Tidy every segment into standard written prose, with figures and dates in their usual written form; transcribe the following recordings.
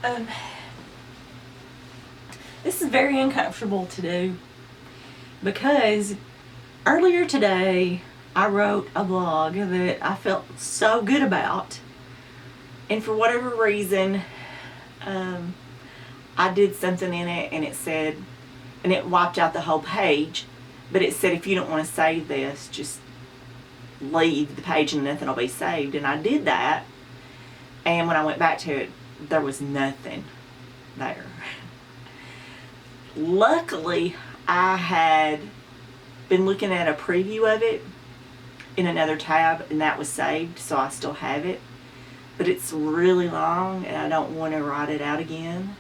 Um, this is very uncomfortable to do because earlier today I wrote a blog that I felt so good about, and for whatever reason I did something in it and it said, and it wiped out the whole page, but it said if you don't want to save this, just leave the page and nothing will be saved. And I did that, and when I went back to it, there was nothing there. Luckily, I had been looking at a preview of it in another tab, and that was saved, so I still have it. But it's really long, and I don't want to write it out again.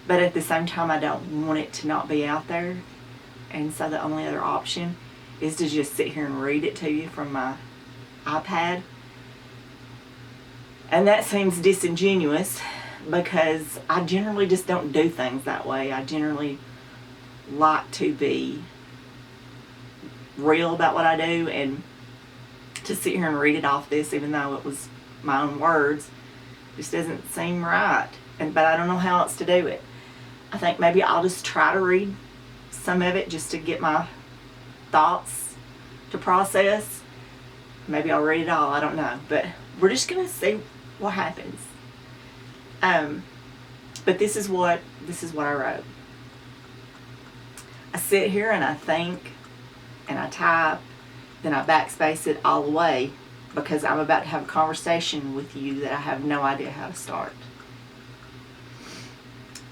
But at the same time, I don't want it to not be out there. And so the only other option is to just sit here and read it to you from my iPad. And that seems disingenuous because I generally just don't do things that way. I generally like to be real about what I do, and to sit here and read it off this, even though it was my own words, just doesn't seem right. But I don't know how else to do it. I think maybe I'll just try to read some of it just to get my thoughts to process. Maybe I'll read it all, I don't know. But we're just going to see what happens. But this is what I wrote. I sit here and I think and I type, then I backspace it all the way because I'm about to have a conversation with you that I have no idea how to start.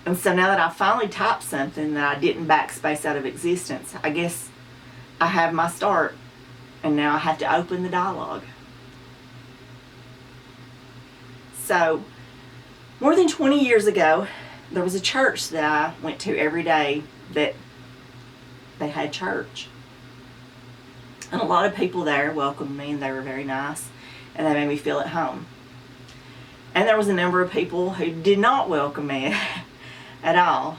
And so now that I finally typed something that I didn't backspace out of existence, I guess I have my start, and now I have to open the dialogue. So, more than 20 years ago, there was a church that I went to every day that they had church. And a lot of people there welcomed me, and they were very nice, and they made me feel at home. And there was a number of people who did not welcome me at all,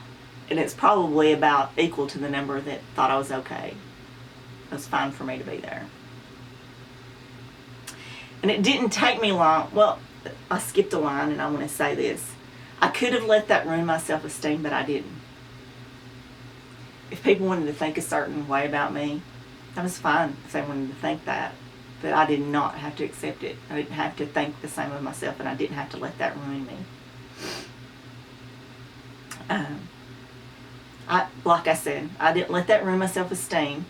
and it's probably about equal to the number that thought I was okay. It was fine for me to be there. And it didn't take me long. Well, I skipped a line, and I want to say this. I could have let that ruin my self-esteem, but I didn't. If people wanted to think a certain way about me, that was fine if they wanted to think that. But I did not have to accept it. I didn't have to think the same of myself, and I didn't have to let that ruin me. Like I said, I didn't let that ruin my self-esteem,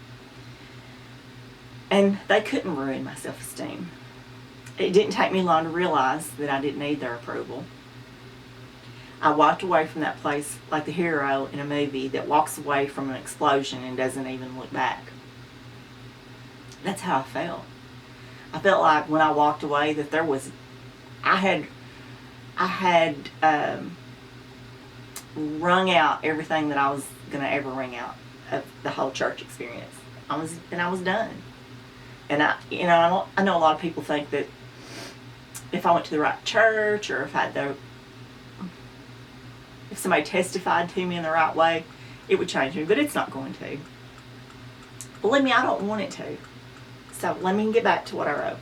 and they couldn't ruin my self-esteem. It didn't take me long to realize that I didn't need their approval. I walked away from that place like the hero in a movie that walks away from an explosion and doesn't even look back. That's how I felt. I felt like when I walked away that there was, I had wrung out everything that I was going to ever wring out of the whole church experience. I was done. And I know a lot of people think that if I went to the right church, or if somebody testified to me in the right way, it would change me, but it's not going to. Believe me, I don't want it to. So let me get back to what I wrote.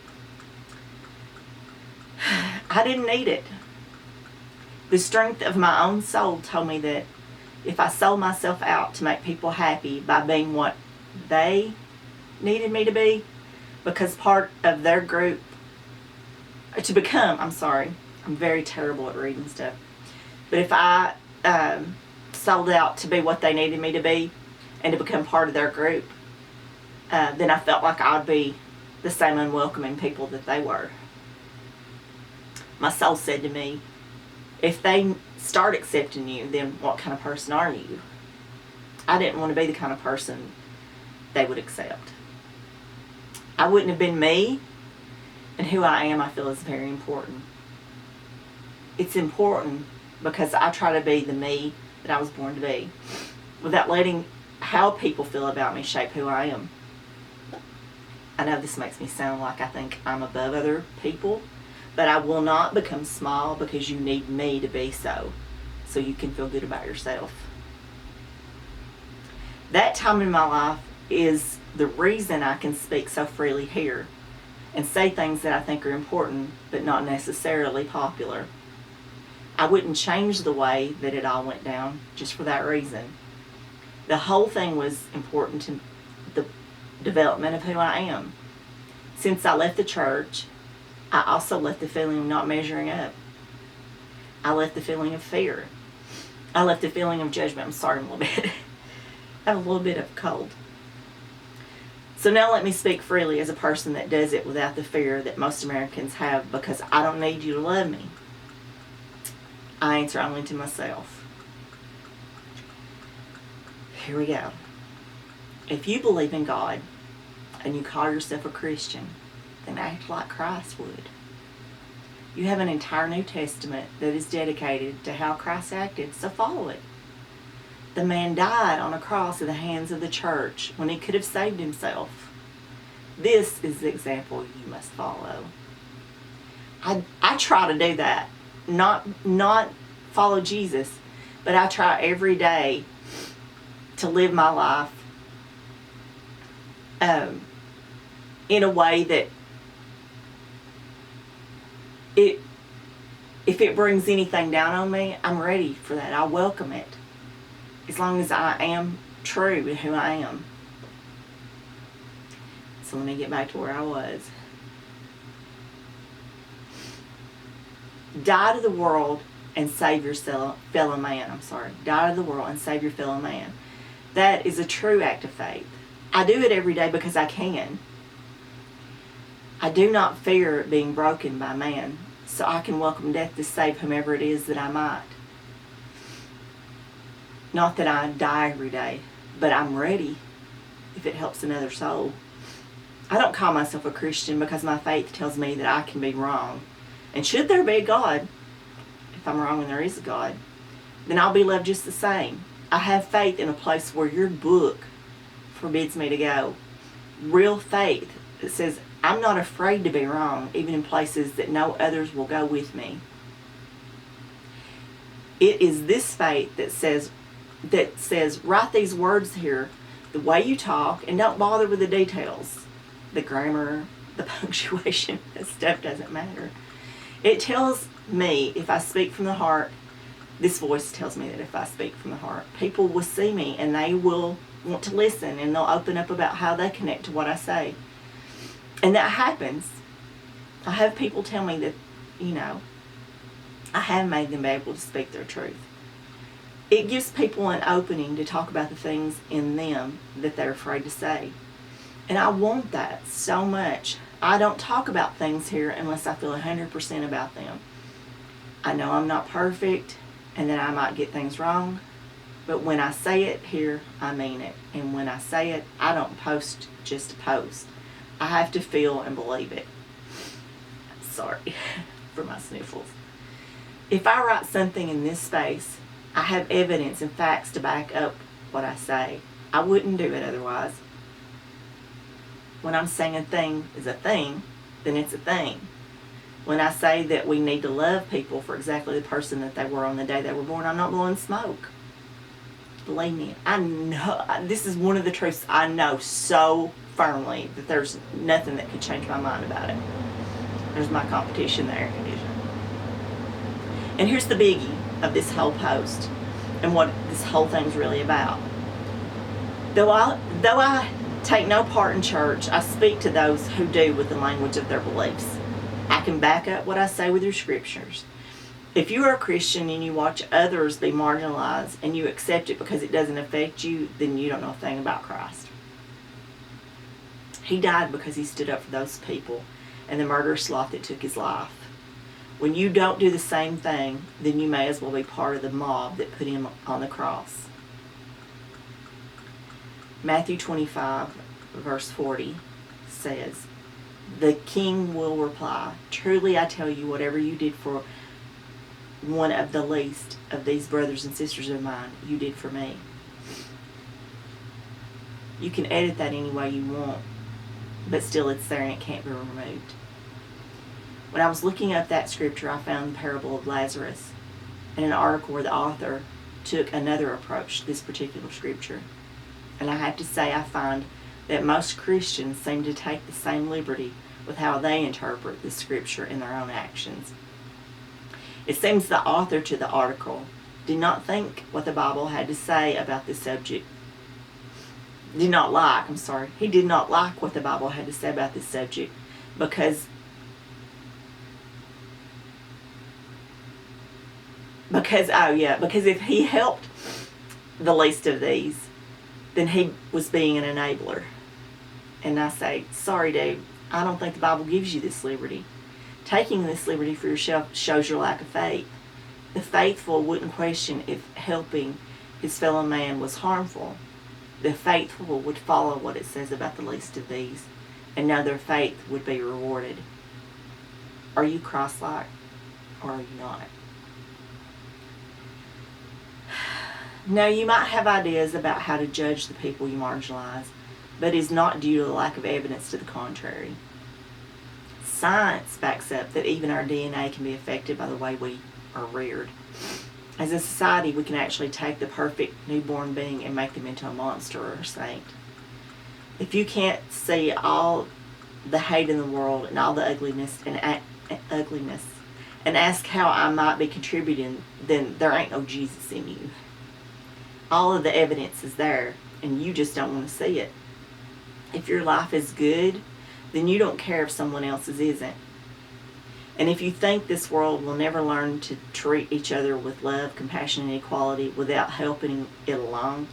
I didn't need it. The strength of my own soul told me that if I sold myself out to make people happy by being what they needed me to be, because part of their group, I'm very terrible at reading stuff, but if I sold out to be what they needed me to be and to become part of their group, then I felt like I'd be the same unwelcoming people that they were. My soul said to me, if they start accepting you, then what kind of person are you? I didn't want to be the kind of person they would accept. I wouldn't have been me, and who I am, I feel, is very important. It's important because I try to be the me that I was born to be, without letting how people feel about me shape who I am. I know this makes me sound like I think I'm above other people, but I will not become small because you need me to be so you can feel good about yourself. That time in my life is the reason I can speak so freely here and say things that I think are important but not necessarily popular. I wouldn't change the way that it all went down just for that reason. The whole thing was important to the development of who I am. Since I left the church, I also left the feeling of not measuring up. I left the feeling of fear. I left the feeling of judgment. I'm sorry, I'm a little bit. I have a little bit of a cold. So now let me speak freely as a person that does it without the fear that most Americans have, because I don't need you to love me. I answer only to myself. Here we go. If you believe in God and you call yourself a Christian, then act like Christ would. You have an entire New Testament that is dedicated to how Christ acted, so follow it. The man died on a cross at the hands of the church when he could have saved himself. This is the example you must follow. I try to do that. Not follow Jesus, but I try every day to live my life in a way that if it brings anything down on me, I'm ready for that. I welcome it, as long as I am true to who I am. So let me get back to where I was. Die to the world and save your fellow man. Die to the world and save your fellow man. That is a true act of faith. I do it every day because I can. I do not fear being broken by man, so I can welcome death to save whomever it is that I might. Not that I die every day, but I'm ready if it helps another soul. I don't call myself a Christian because my faith tells me that I can be wrong. And should there be a God, if I'm wrong and there is a God, then I'll be loved just the same. I have faith in a place where your book forbids me to go. Real faith that says I'm not afraid to be wrong, even in places that no others will go with me. It is this faith that says, write these words here the way you talk, and don't bother with the details. The grammar, the punctuation, that stuff doesn't matter. It tells me if I speak from the heart, this voice tells me that if I speak from the heart, people will see me and they will want to listen, and they'll open up about how they connect to what I say. And that happens. I have people tell me that, I have made them be able to speak their truth. It gives people an opening to talk about the things in them that they're afraid to say. And I want that so much. I don't talk about things here unless I feel 100% about them. I know I'm not perfect and that I might get things wrong, but when I say it here, I mean it. And when I say it, I don't post just to post. I have to feel and believe it. Sorry for my sniffles. If I write something in this space, I have evidence and facts to back up what I say. I wouldn't do it otherwise. When I'm saying a thing is a thing, then it's a thing. When I say that we need to love people for exactly the person that they were on the day they were born, I'm not blowing smoke. Believe me, I know, this is one of the truths I know so firmly that there's nothing that could change my mind about it. There's my competition, the air conditioner. And here's the biggie of this whole post and what this whole thing's really about. Though I take no part in church, I speak to those who do with the language of their beliefs. I can back up what I say with your scriptures. If you are a Christian and you watch others be marginalized and you accept it because it doesn't affect you, then you don't know a thing about Christ. He died because he stood up for those people and the murderous sloth that took his life. When you don't do the same thing, then you may as well be part of the mob that put him on the cross. Matthew 25, verse 40 says, "The king will reply, 'Truly I tell you, whatever you did for one of the least of these brothers and sisters of mine, you did for me.'" You can edit that any way you want, but still it's there and it can't be removed. When I was looking up that scripture, I found the parable of Lazarus in an article where the author took another approach to this particular scripture. And I have to say, I find that most Christians seem to take the same liberty with how they interpret the scripture in their own actions. It seems the author to the article did not think what the Bible had to say about this subject. He did not like what the Bible had to say about this subject because if he helped the least of these, then he was being an enabler. And I say, sorry, dude, I don't think the Bible gives you this liberty. Taking this liberty for yourself shows your lack of faith. The faithful wouldn't question if helping his fellow man was harmful. The faithful would follow what it says about the least of these and know their faith would be rewarded. Are you Christ-like or are you not? Now, you might have ideas about how to judge the people you marginalize, but it is not due to the lack of evidence to the contrary. Science backs up that even our DNA can be affected by the way we are reared. As a society, we can actually take the perfect newborn being and make them into a monster or a saint. If you can't see all the hate in the world and all the ugliness and ask how I might be contributing, then there ain't no Jesus in you. All of the evidence is there, and you just don't want to see it. If your life is good, then you don't care if someone else's isn't. And if you think this world will never learn to treat each other with love, compassion, and equality without helping it along,